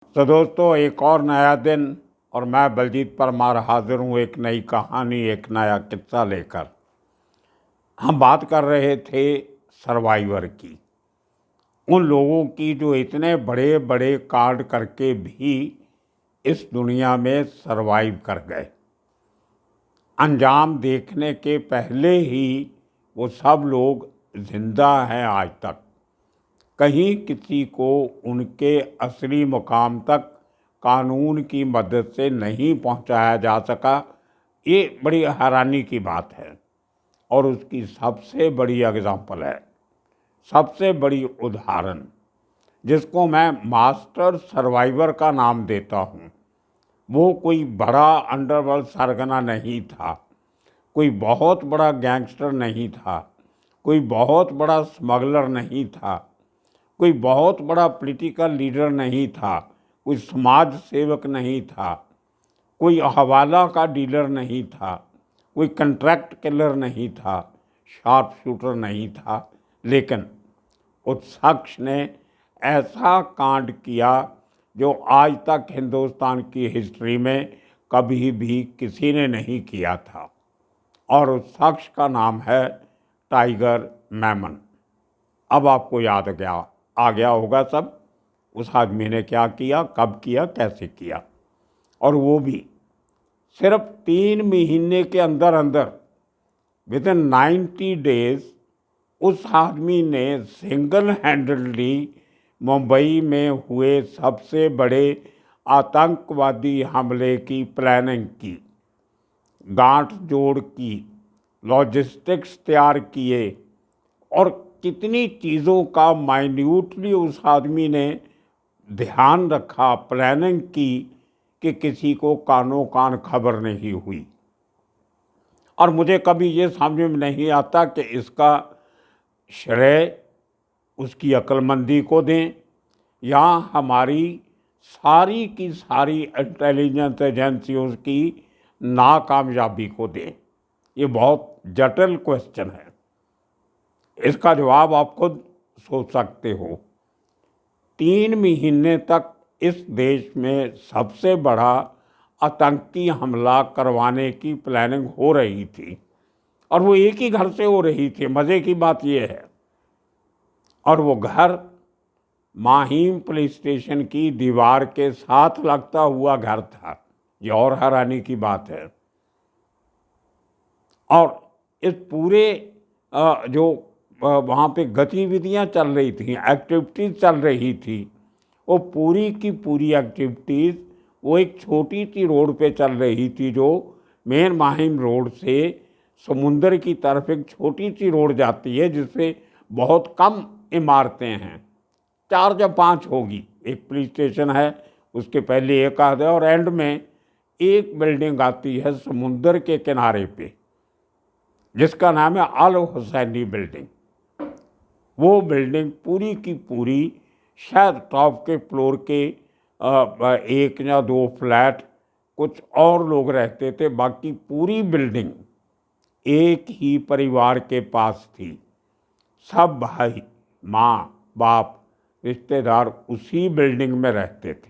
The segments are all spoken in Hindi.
तो दोस्तों, एक और नया दिन और मैं बलजीत परमार हाजिर हूँ एक नई कहानी, एक नया किस्सा लेकर। हम बात कर रहे थे सर्वाइवर की, उन लोगों की जो इतने बड़े बड़े कांड करके भी इस दुनिया में सरवाइव कर गए। अंजाम देखने के पहले ही वो सब लोग जिंदा हैं आज तक। कहीं किसी को उनके असली मुकाम तक कानून की मदद से नहीं पहुंचाया जा सका। ये बड़ी हैरानी की बात है और उसकी सबसे बड़ी एग्जाम्पल है, सबसे बड़ी उदाहरण, जिसको मैं मास्टर सर्वाइवर का नाम देता हूँ। वो कोई बड़ा अंडरवर्ल्ड सरगना नहीं था, कोई बहुत बड़ा गैंगस्टर नहीं था, कोई बहुत बड़ा स्मगलर नहीं था, कोई बहुत बड़ा पॉलिटिकल लीडर नहीं था, कोई समाज सेवक नहीं था, कोई हवाला का डीलर नहीं था, कोई कंट्रैक्ट किलर नहीं था, शार्प शूटर नहीं था, लेकिन उस शख्स ने ऐसा कांड किया जो आज तक हिंदुस्तान की हिस्ट्री में कभी भी किसी ने नहीं किया था। और उस शख्स का नाम है टाइगर मेमन। अब आपको याद आ गया होगा सब, उस आदमी ने क्या किया, कब किया, कैसे किया। और वो भी सिर्फ 3 महीने के अंदर अंदर, विद इन 90 डेज, उस आदमी ने सिंगल हैंडेडली मुंबई में हुए सबसे बड़े आतंकवादी हमले की प्लानिंग की, गांठ जोड़ की, लॉजिस्टिक्स तैयार किए और कितनी चीज़ों का माइन्यूटली उस आदमी ने ध्यान रखा, प्लानिंग की कि किसी को कानो कान खबर नहीं हुई। और मुझे कभी ये समझ में नहीं आता कि इसका श्रेय उसकी अक्लमंदी को दें या हमारी सारी की सारी इंटेलिजेंस एजेंसियों की नाकामयाबी को दें। ये बहुत जटिल क्वेश्चन है, इसका जवाब आप खुद सोच सकते हो। 3 महीने तक इस देश में सबसे बड़ा आतंकी हमला करवाने की प्लानिंग हो रही थी और वो एक ही घर से हो रही थी। मज़े की बात ये है, और वो घर माहिम पुलिस स्टेशन की दीवार के साथ लगता हुआ घर था। ये और हैरानी की बात है। और इस पूरे जो वहाँ पे गतिविधियाँ चल रही थी, एक्टिविटीज़ चल रही थी, वो पूरी की पूरी एक्टिविटीज़ वो एक छोटी सी रोड पे चल रही थी, जो मेन माहिम रोड से समुंदर की तरफ एक छोटी सी रोड जाती है जिससे बहुत कम इमारतें हैं, 4 या 5 होगी। एक पुलिस स्टेशन है, उसके पहले एक आध है और एंड में एक बिल्डिंग आती है समुंदर के किनारे पे, जिसका नाम है अल हुसैनी बिल्डिंग। वो बिल्डिंग पूरी की पूरी, शायद टॉप के फ्लोर के 1 या 2 फ्लैट, कुछ और लोग रहते थे, बाकी पूरी बिल्डिंग एक ही परिवार के पास थी। सब भाई, माँ, बाप, रिश्तेदार उसी बिल्डिंग में रहते थे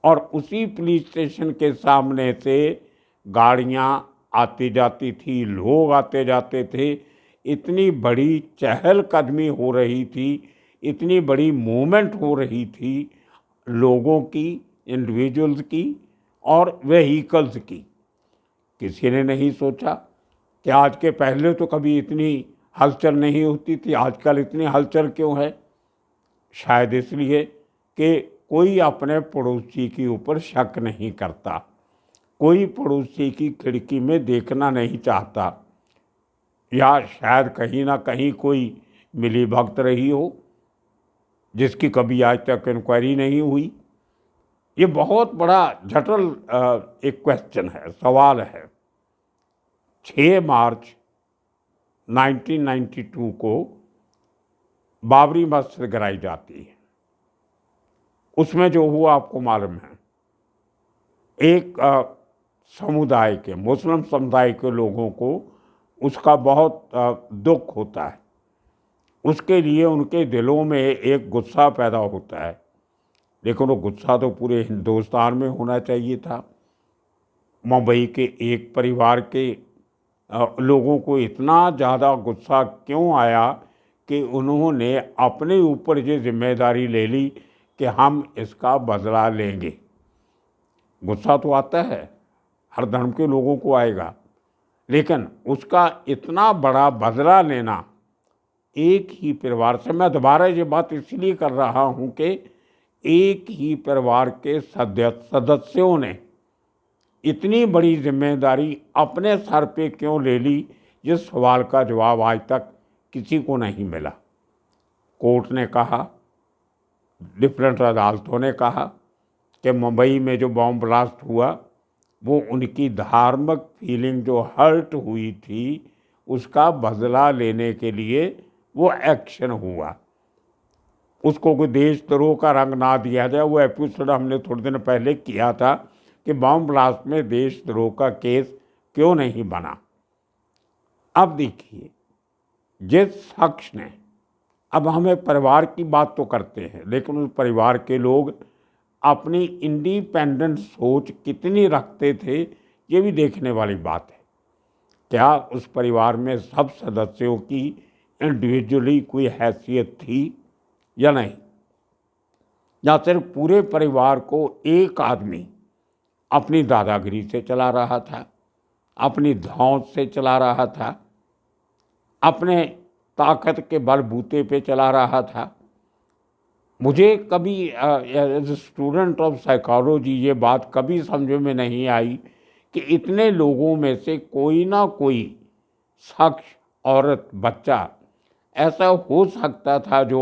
और उसी पुलिस स्टेशन के सामने से गाड़ियाँ आती जाती थी, लोग आते जाते थे। इतनी बड़ी चहलकदमी हो रही थी, इतनी बड़ी मूवमेंट हो रही थी लोगों की, इंडिविजुअल्स की और व्हीकल्स की। किसी ने नहीं सोचा कि आज के पहले तो कभी इतनी हलचल नहीं होती थी, आजकल इतनी हलचल क्यों है। शायद इसलिए कि कोई अपने पड़ोसी के ऊपर शक नहीं करता, कोई पड़ोसी की खिड़की में देखना नहीं चाहता, या शायद कहीं ना कहीं कोई मिलीभगत रही हो जिसकी कभी आज तक इंक्वायरी नहीं हुई। ये बहुत बड़ा जटिल एक क्वेश्चन है, सवाल है। 6 मार्च 1992 को बाबरी मस्जिद गिराई जाती है। उसमें जो हुआ आपको मालूम है, एक समुदाय के, मुस्लिम समुदाय के लोगों को उसका बहुत दुख होता है। उसके लिए उनके दिलों में एक गुस्सा पैदा होता है लेकिन वो गुस्सा तो पूरे हिंदुस्तान में होना चाहिए था। मुंबई के एक परिवार के लोगों को इतना ज़्यादा गुस्सा क्यों आया कि उन्होंने अपने ऊपर ये जिम्मेदारी ले ली कि हम इसका बदला लेंगे। गुस्सा तो आता है, हर धर्म के लोगों को आएगा, लेकिन उसका इतना बड़ा बदला लेना एक ही परिवार से, मैं दोबारा ये बात इसलिए कर रहा हूँ कि एक ही परिवार के सदस्यों ने इतनी बड़ी जिम्मेदारी अपने सर पे क्यों ले ली, जिस सवाल का जवाब आज तक किसी को नहीं मिला। कोर्ट ने कहा, डिफरेंट अदालतों ने कहा कि मुंबई में जो बॉम्ब ब्लास्ट हुआ वो उनकी धार्मिक फीलिंग जो हर्ट हुई थी उसका बदला लेने के लिए वो एक्शन हुआ। उसको कोई देशद्रोह का रंग ना दिया जाए। वो एपिसोड हमने थोड़े दिन पहले किया था कि बॉम्ब ब्लास्ट में देशद्रोह का केस क्यों नहीं बना। अब देखिए, जिस शख्स ने, अब हमें परिवार की बात तो करते हैं, लेकिन उस परिवार के लोग अपनी इंडिपेंडेंट सोच कितनी रखते थे ये भी देखने वाली बात है। क्या उस परिवार में सब सदस्यों की इंडिविजुअली कोई हैसियत थी या नहीं, या सिर्फ पूरे परिवार को एक आदमी अपनी दादागिरी से चला रहा था, अपनी धौंस से चला रहा था, अपने ताकत के बलबूते पे चला रहा था। मुझे कभी as a student of psychology ये बात कभी समझ में नहीं आई कि इतने लोगों में से कोई ना कोई शख्स, औरत, बच्चा ऐसा हो सकता था जो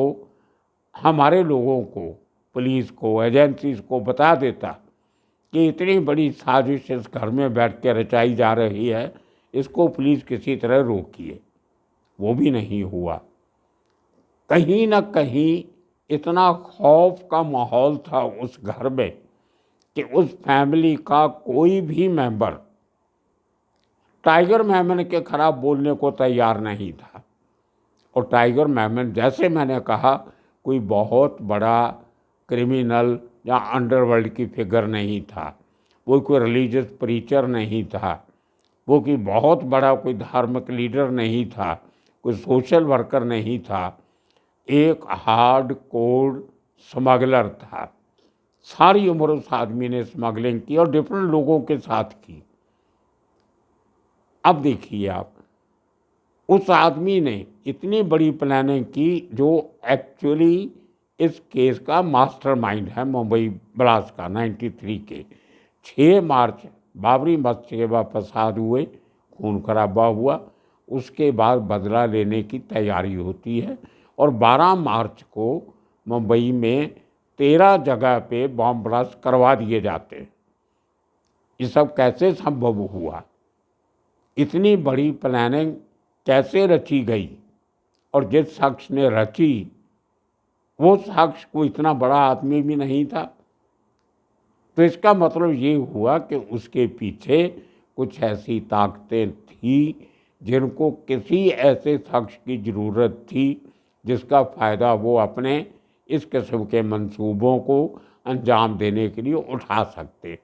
हमारे लोगों को, पुलिस को, एजेंसीज को बता देता कि इतनी बड़ी साजिश इस घर में बैठ के रचाई जा रही है, इसको पुलिस किसी तरह रोकिए। वो भी नहीं हुआ। कहीं ना कहीं इतना खौफ का माहौल था उस घर में कि उस फैमिली का कोई भी मेंबर टाइगर मेमन के खिलाफ बोलने को तैयार नहीं था। और टाइगर मेमन, जैसे मैंने कहा, कोई बहुत बड़ा क्रिमिनल या अंडरवर्ल्ड की फिगर नहीं था, वो कोई रिलीजियस प्रीचर नहीं था, वो कोई बहुत बड़ा कोई धार्मिक लीडर नहीं था, कोई सोशल वर्कर नहीं था, एक हार्ड कोर स्मगलर था। सारी उम्र उस आदमी ने स्मगलिंग की और डिफरेंट लोगों के साथ की। अब देखिए आप, उस आदमी ने इतनी बड़ी प्लानिंग की जो एक्चुअली इस केस का मास्टरमाइंड है, मुंबई ब्लास्ट का 93 के। 6 मार्च बाबरी मस्जिद में फसाद हुए, खून खराबा हुआ, उसके बाद बदला लेने की तैयारी होती है और 12 मार्च को मुंबई में 13 जगह पे बॉम्ब ब्लास्ट करवा दिए जाते हैं। ये सब कैसे संभव हुआ? इतनी बड़ी प्लानिंग कैसे रची गई? और जिस शख्स ने रची वो शख्स को इतना बड़ा आदमी भी नहीं था। तो इसका मतलब ये हुआ कि उसके पीछे कुछ ऐसी ताकतें थी जिनको किसी ऐसे शख्स की ज़रूरत थी जिसका फ़ायदा वो अपने इस किस्म के मंसूबों को अंजाम देने के लिए उठा सकते।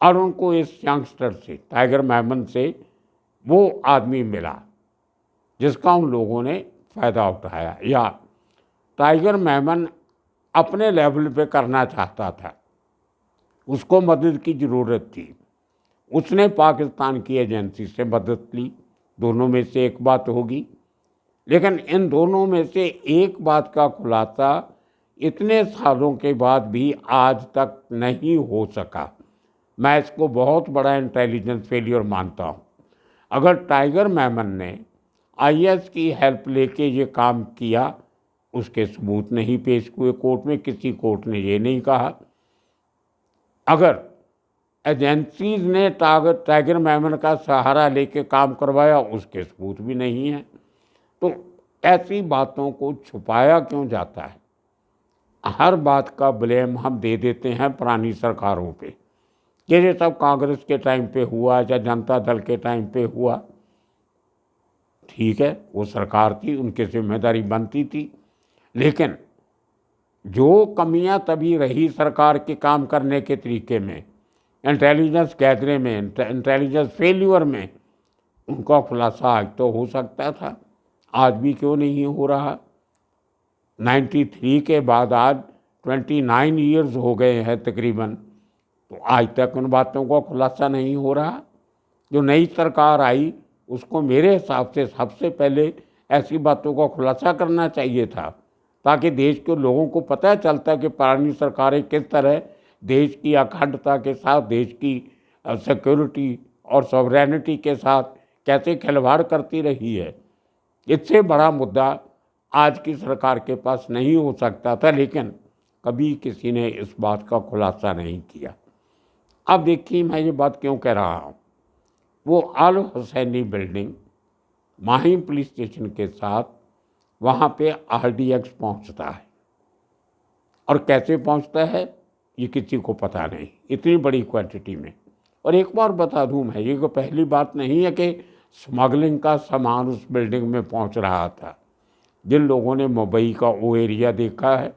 और उनको इस यंगस्टर से, टाइगर मेमन से, वो आदमी मिला जिसका उन लोगों ने फ़ायदा उठाया। या टाइगर मेमन अपने लेवल पे करना चाहता था, उसको मदद की ज़रूरत थी, उसने पाकिस्तान की एजेंसी से मदद ली। दोनों में से एक बात होगी, लेकिन इन दोनों में से एक बात का खुलासा इतने सालों के बाद भी आज तक नहीं हो सका। मैं इसको बहुत बड़ा इंटेलिजेंस फेलियर मानता हूँ। अगर टाइगर मेमन ने आईएस की हेल्प लेके ये काम किया, उसके सबूत नहीं पेश हुए कोर्ट में, किसी कोर्ट ने ये नहीं कहा। अगर एजेंसीज ने टाइगर मेमन का सहारा लेके काम करवाया, उसके सबूत भी नहीं हैं। तो ऐसी बातों को छुपाया क्यों जाता है? हर बात का ब्लेम हम दे देते हैं पुरानी सरकारों पे कि ये सब कांग्रेस के टाइम पे हुआ या जनता दल के टाइम पे हुआ। ठीक है, वो सरकार थी, उनकी जिम्मेदारी बनती थी, लेकिन जो कमियां तभी रही सरकार के काम करने के तरीके में, इंटेलिजेंस गैदरिंग में, इंटेलिजेंस फेल्यूर में, उनका खुलासा आज तो हो सकता था, आज भी क्यों नहीं हो रहा। 93 के बाद आज 29 ईयर्स हो गए हैं तकरीबन, तो आज तक उन बातों का खुलासा नहीं हो रहा। जो नई सरकार आई उसको मेरे हिसाब से सबसे पहले ऐसी बातों का खुलासा करना चाहिए था, ताकि देश के लोगों को पता चलता कि पुरानी सरकारें किस तरह देश की अखंडता के साथ, देश की सिक्योरिटी और सॉवरेनिटी के साथ कैसे खिलवाड़ करती रही है। इससे बड़ा मुद्दा आज की सरकार के पास नहीं हो सकता था, लेकिन कभी किसी ने इस बात का खुलासा नहीं किया। अब देखिए मैं ये बात क्यों कह रहा हूँ। वो Al Husaini building Mahim police station के साथ वहाँ पे RDX पहुँचता है, और कैसे पहुँचता है ये किसी को पता नहीं, इतनी बड़ी क्वांटिटी में। और एक बार बता दूँ मैं, ये कोई पहली बात नहीं है कि स्मगलिंग का सामान उस बिल्डिंग में पहुँच रहा था। जिन लोगों ने मुंबई का वो एरिया देखा है,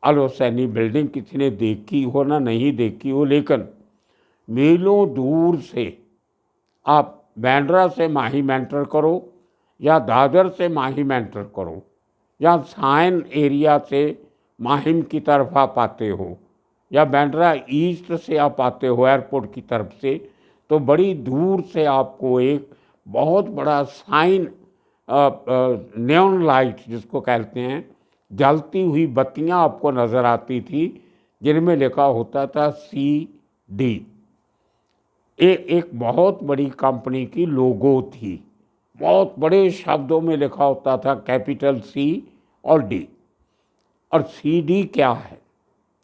अल हुसैनी बिल्डिंग किसी ने देखी हो ना नहीं देखी हो, लेकिन मीलों दूर से आप बांद्रा से माहिम एंटर करो या दादर से माहिम एंटर करो या साइन एरिया से माहिम की तरफ आप आते हो या बांद्रा ईस्ट से आप आते हो एयरपोर्ट की तरफ से, तो बड़ी दूर से आपको एक बहुत बड़ा साइन, नियॉन लाइट जिसको कहते हैं, जलती हुई बत्तियां आपको नज़र आती थी, जिनमें लिखा होता था CD। एक बहुत बड़ी कंपनी की लोगो थी, बहुत बड़े शब्दों में लिखा होता था, कैपिटल C और D। और CD क्या है,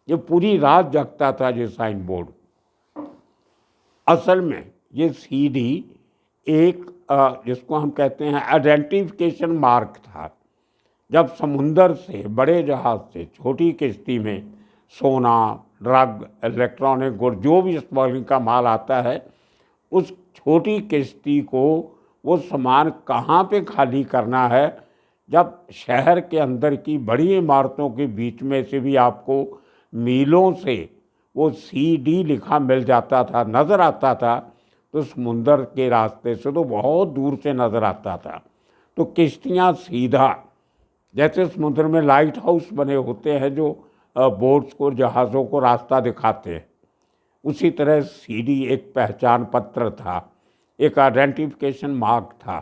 ये पूरी रात जगता था ये साइन बोर्ड। असल में ये CD एक जिसको हम कहते हैं आइडेंटिफिकेशन मार्क था। जब समुंदर से, बड़े जहाज़ से छोटी किश्ती में सोना, ड्रग, इलेक्ट्रॉनिक गुड, जो भी स्मगलिंग का माल आता है, उस छोटी किश्ती को वो सामान कहाँ पे खाली करना है, जब शहर के अंदर की बड़ी इमारतों के बीच में से भी आपको मीलों से वो CD लिखा मिल जाता था, नज़र आता था, तो समुंदर के रास्ते से तो बहुत दूर से नज़र आता था। तो किश्तियाँ सीधा, जैसे समुद्र में लाइट हाउस बने होते हैं जो बोट्स को, जहाज़ों को रास्ता दिखाते हैं, उसी तरह CD एक पहचान पत्र था, एक आइडेंटिफिकेशन मार्क था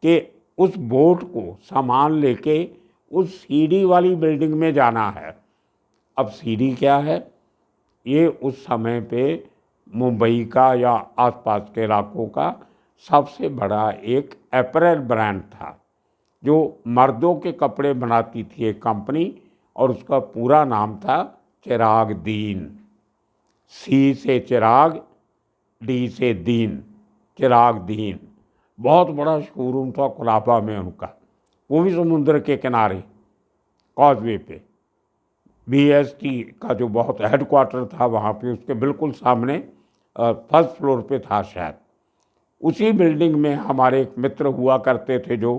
कि उस बोट को सामान लेके उस CD वाली बिल्डिंग में जाना है। अब CD क्या है, ये उस समय पे मुंबई का या आसपास के इलाकों का सबसे बड़ा एक अपैरल ब्रांड था, जो मर्दों के कपड़े बनाती थी एक कंपनी, और उसका पूरा नाम था चिराग दीन। C से चिराग, D से दीन, चिराग दीन। बहुत बड़ा शोरूम था कुलाबा में उनका, वो भी समुद्र के किनारे कॉजवे पे। BST का जो बहुत हेडक्वार्टर था वहाँ पे, उसके बिल्कुल सामने फर्स्ट फ्लोर पे था शायद। उसी बिल्डिंग में हमारे एक मित्र हुआ करते थे जो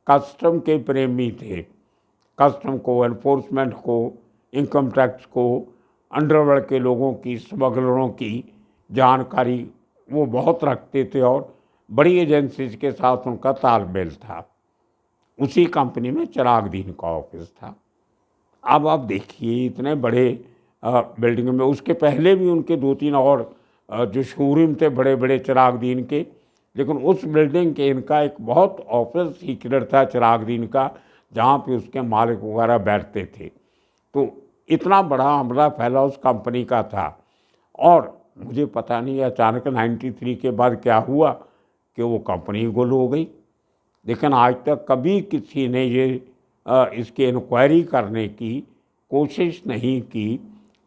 कस्टम के प्रेमी थे। कस्टम को, एनफोर्समेंट को, इनकम टैक्स को, अंडरवर्ल्ड के लोगों की, स्मगलरों की जानकारी वो बहुत रखते थे, और बड़ी एजेंसीज के साथ उनका तालमेल था। उसी कंपनी में चिराग दीन का ऑफिस था। अब आप देखिए इतने बड़े बिल्डिंग में, उसके पहले भी उनके 2-3 और जो शोरूम थे बड़े बड़े चिराग दीन के, लेकिन उस बिल्डिंग के इनका एक बहुत ऑफिस सीक्रेट था चिराग दीन का, जहाँ पे उसके मालिक वगैरह बैठते थे। तो इतना बड़ा हमला फैला उस कंपनी का था, और मुझे पता नहीं अचानक 93 के बाद क्या हुआ कि वो कंपनी गुल हो गई। लेकिन आज तक कभी किसी ने ये इसकी इंक्वायरी करने की कोशिश नहीं की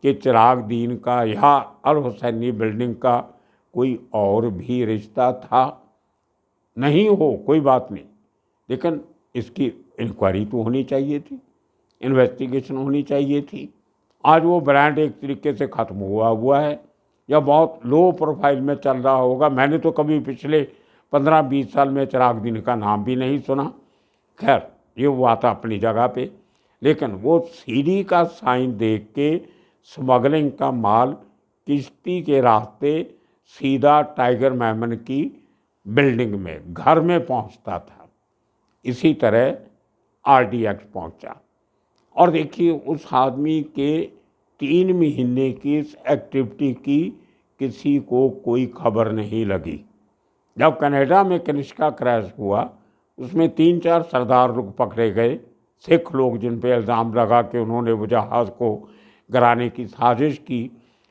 कि चिराग दीन का या अल हुसैनी बिल्डिंग का कोई और भी रिश्ता था। नहीं हो कोई बात नहीं, लेकिन इसकी इंक्वायरी तो होनी चाहिए थी, इन्वेस्टिगेशन होनी चाहिए थी। आज वो ब्रांड एक तरीके से ख़त्म हुआ है, या बहुत लो प्रोफाइल में चल रहा होगा। मैंने तो कभी पिछले 15-20 साल में चिराग दीन का नाम भी नहीं सुना। खैर ये हुआ था अपनी जगह पे। लेकिन वो सीडी का साइन देख के स्मगलिंग का माल किश्ती के रास्ते सीधा टाइगर मेमन की बिल्डिंग में, घर में पहुंचता था। इसी तरह आरडीएक्स पहुंचा। और देखिए, उस आदमी के 3 महीने की इस एक्टिविटी की किसी को कोई खबर नहीं लगी। जब कनाडा में कनिष्का क्रैश हुआ, उसमें 3-4 सरदार लोग पकड़े गए, सिख लोग, जिन पे इल्ज़ाम लगा कि उन्होंने वो जहाज़ को गिराने की साजिश की।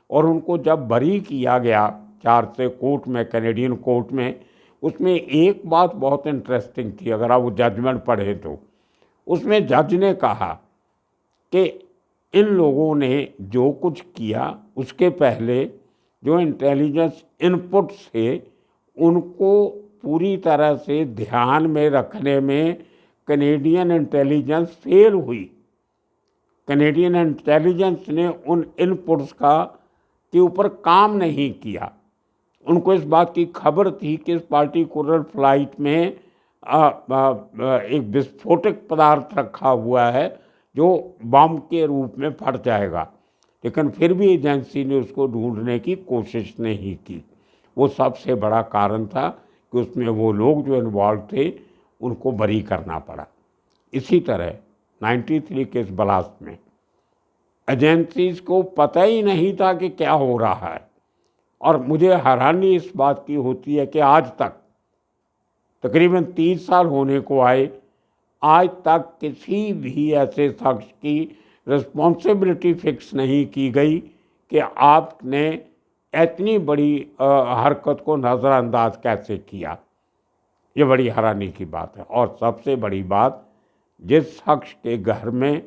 और उनको जब बरी किया गया 4 से कोर्ट में, कैनेडियन कोर्ट में, उसमें एक बात बहुत इंटरेस्टिंग थी, अगर आप वो जजमेंट पढ़ें तो उसमें जज ने कहा कि इन लोगों ने जो कुछ किया उसके पहले जो इंटेलिजेंस इनपुट्स थे उनको पूरी तरह से ध्यान में रखने में कैनेडियन इंटेलिजेंस फेल हुई। कैनेडियन इंटेलिजेंस ने उन इनपुट्स के ऊपर काम नहीं किया। उनको इस बात की खबर थी कि इस पार्टिकुलर फ्लाइट में एक विस्फोटक पदार्थ रखा हुआ है जो बम के रूप में फट जाएगा, लेकिन फिर भी एजेंसी ने उसको ढूंढने की कोशिश नहीं की। वो सबसे बड़ा कारण था कि उसमें वो लोग जो इन्वॉल्व थे उनको बरी करना पड़ा। इसी तरह 93 के इस ब्लास्ट में एजेंसीज को पता ही नहीं था कि क्या हो रहा है। और मुझे हैरानी इस बात की होती है कि आज तक तकरीबन 30 साल होने को आए, आज तक किसी भी ऐसे शख्स की रिस्पॉन्सिबिलिटी फिक्स नहीं की गई कि आपने इतनी बड़ी हरकत को नज़रअंदाज कैसे किया। ये बड़ी हैरानी की बात है। और सबसे बड़ी बात, जिस शख्स के घर में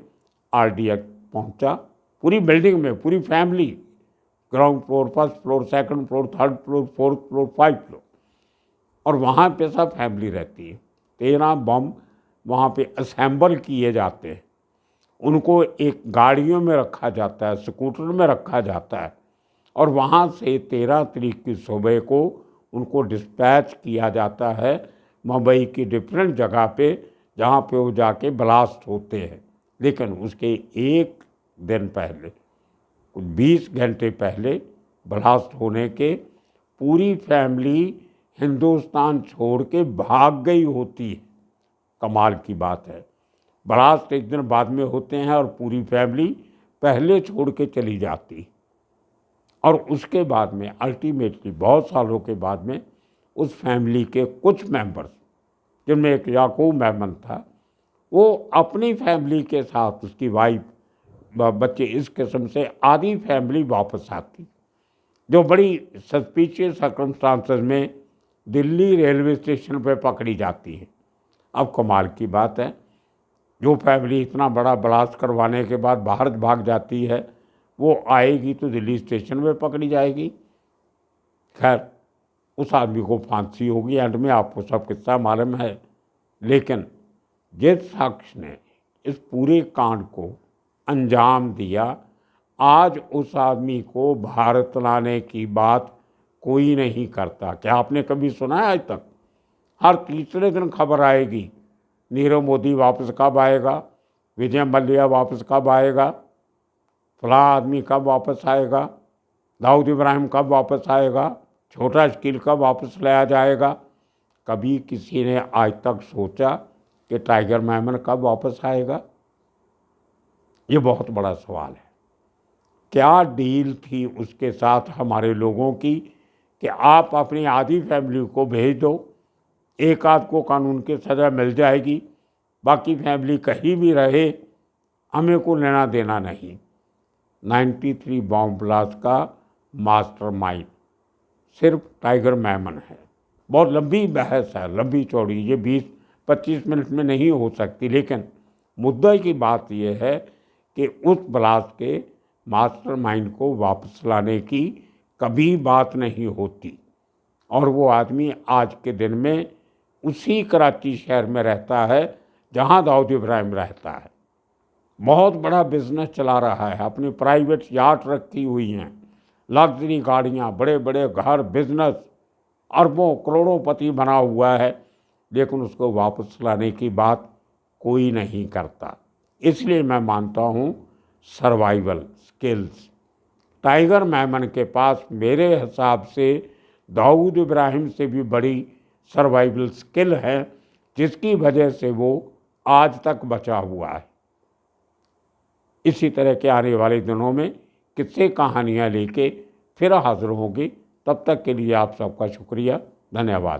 आरडीएक्स पहुंचा, पूरी बिल्डिंग में पूरी family, ground floor, first floor, second floor, third floor, fourth floor, 5 floor, और वहाँ पे सब फैमिली रहती है। 13 बम वहाँ पे असेंबल किए जाते हैं। उनको एक गाड़ियों में रखा जाता है, स्कूटर में रखा जाता है, और वहाँ से 13 तारीख की सुबह को उनको डिस्पैच किया जाता है मुंबई की डिफरेंट जगह पे, जहाँ पे वो जाके ब्लास्ट होते हैं। लेकिन उसके एक दिन पहले, कुछ 20 घंटे पहले ब्लास्ट होने के, पूरी फैमिली हिंदुस्तान छोड़ के भाग गई होती है। कमाल की बात है, ब्लास्ट एक दिन बाद में होते हैं और पूरी फैमिली पहले छोड़ के चली जाती। और उसके बाद में अल्टीमेटली बहुत सालों के बाद में उस फैमिली के कुछ मेंबर्स, जिनमें एक याकूब मेमन था, वो अपनी फैमिली के साथ, उसकी वाइफ, बच्चे, इस किस्म से आधी फैमिली वापस आती, जो बड़ी सस्पिशियस सर्कमस्टांसेस में दिल्ली रेलवे स्टेशन पर पकड़ी जाती है। अब कमाल की बात है, जो फैमिली इतना बड़ा ब्लास्ट करवाने के बाद बाहर भाग जाती है, वो आएगी तो दिल्ली स्टेशन में पकड़ी जाएगी। खैर, उस आदमी को फांसी होगी, एंड में आपको सब किस्सा मालूम है। लेकिन जिस शख्स ने इस पूरे कांड को अंजाम दिया, आज उस आदमी को भारत लाने की बात कोई नहीं करता। क्या आपने कभी सुना है आज तक? हर तीसरे दिन खबर आएगी, नीरव मोदी वापस कब आएगा, विजय मल्ल्या वापस कब आएगा, फलां आदमी कब वापस आएगा, दाऊद इब्राहिम कब वापस आएगा, छोटा शकील कब वापस लाया जाएगा। कभी किसी ने आज तक सोचा कि टाइगर मेमन कब वापस आएगा? ये बहुत बड़ा सवाल है। क्या डील थी उसके साथ हमारे लोगों की कि आप अपनी आधी फैमिली को भेज दो, एक आध को कानून की सज़ा मिल जाएगी, बाकी फैमिली कहीं भी रहे, हमें को लेना देना नहीं। 93 बॉम्ब ब्लास्ट का मास्टरमाइंड सिर्फ टाइगर मेमन है। बहुत लंबी बहस है, लंबी चौड़ी, ये 20-25 मिनट में नहीं हो सकती। लेकिन मुद्दा की बात यह है कि उस ब्लास्ट के मास्टरमाइंड को वापस लाने की कभी बात नहीं होती। और वो आदमी आज के दिन में उसी कराची शहर में रहता है जहाँ दाऊद इब्राहिम रहता है। बहुत बड़ा बिजनेस चला रहा है, अपनी प्राइवेट याट रखी हुई हैं, लग्जरी गाड़ियाँ, बड़े बड़े घर, बिजनेस, अरबों करोड़ोंपति बना हुआ है। लेकिन उसको वापस लाने की बात कोई नहीं करता। इसलिए मैं मानता हूँ सर्वाइवल स्किल्स। टाइगर मेमन के पास मेरे हिसाब से दाऊद इब्राहिम से भी बड़ी सर्वाइवल स्किल है, जिसकी वजह से वो आज तक बचा हुआ है। इसी तरह के आने वाले दिनों में किस्से कहानियाँ लेके फिर हाजिर होंगे। तब तक के लिए आप सबका शुक्रिया, धन्यवाद।